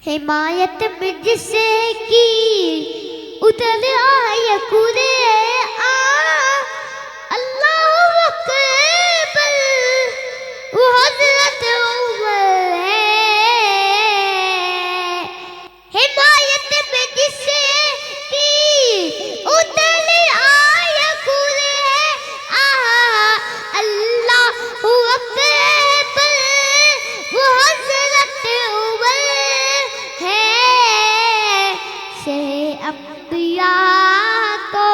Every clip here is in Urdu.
حمایت میں جس کی اتر آئے کورے اللہ اکبر وہ حضرت عمر ہے۔ حمایت میں جس کی اتر آئے کورے اللہ اکبر وہ حضرت عمر ہے۔ شہ انبیاء کو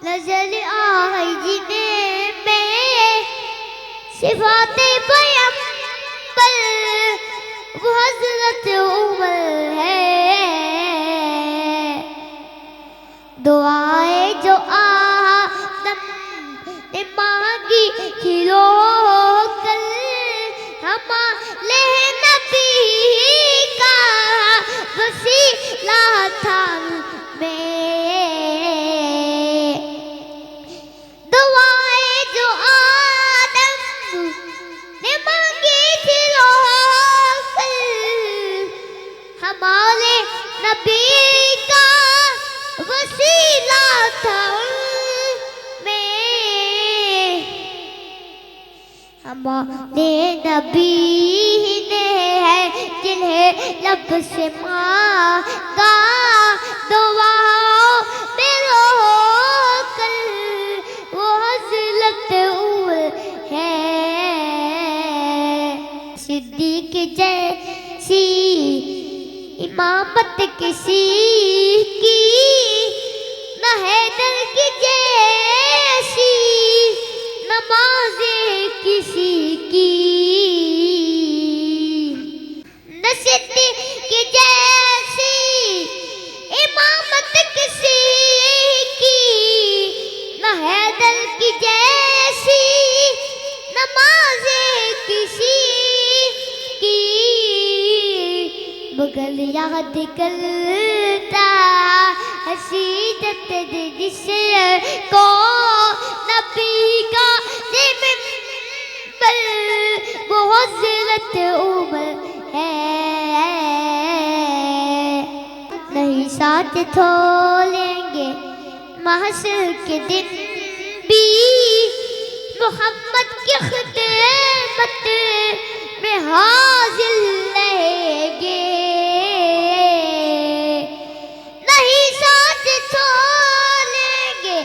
نظر آئی جنہیں میں صفات پیغمبر وہ حضرت عمر ہے۔ دعائیں جو آدم نے مانگی تھی رو کر ہمارے نبی کا وسیلہ تھا میں۔ دعائیں جو آدم نے مانگی تھی رو کر ہمارے نبی کا وسیلہ تھا میں۔ ہمارے نبی نے ہے جنہیں لب سے مانگا دعاؤں میں رو کر وہ حضرت عمر ہے۔ صدیق جیسی امامت کسی کی نہ حیدر کی جیسی نماز کسی کی، نہ صدیق کی جیسی امامت کسی کی، نہ حیدر کی جیسی نماز کسی کی، مگر یاد کرتا حسیدت جس کو نبی کا ممبر وہ حضرت عمر ہے۔ نہیں ساتھ چھوڑیں گے محشر کے دن بھی محمد کی خدمت میں حاضر رہیں گے۔ نہیں ساتھ چھوڑیں گے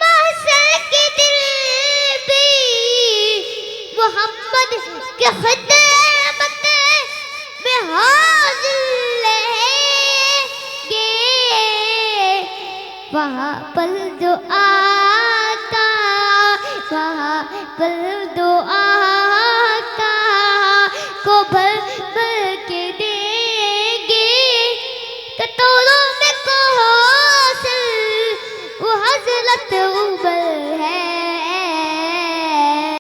محشر کے دن بھی محمد کی خدمت میں حاضر رہیں گے۔ وہاں پر جو آقا وہاں پر جو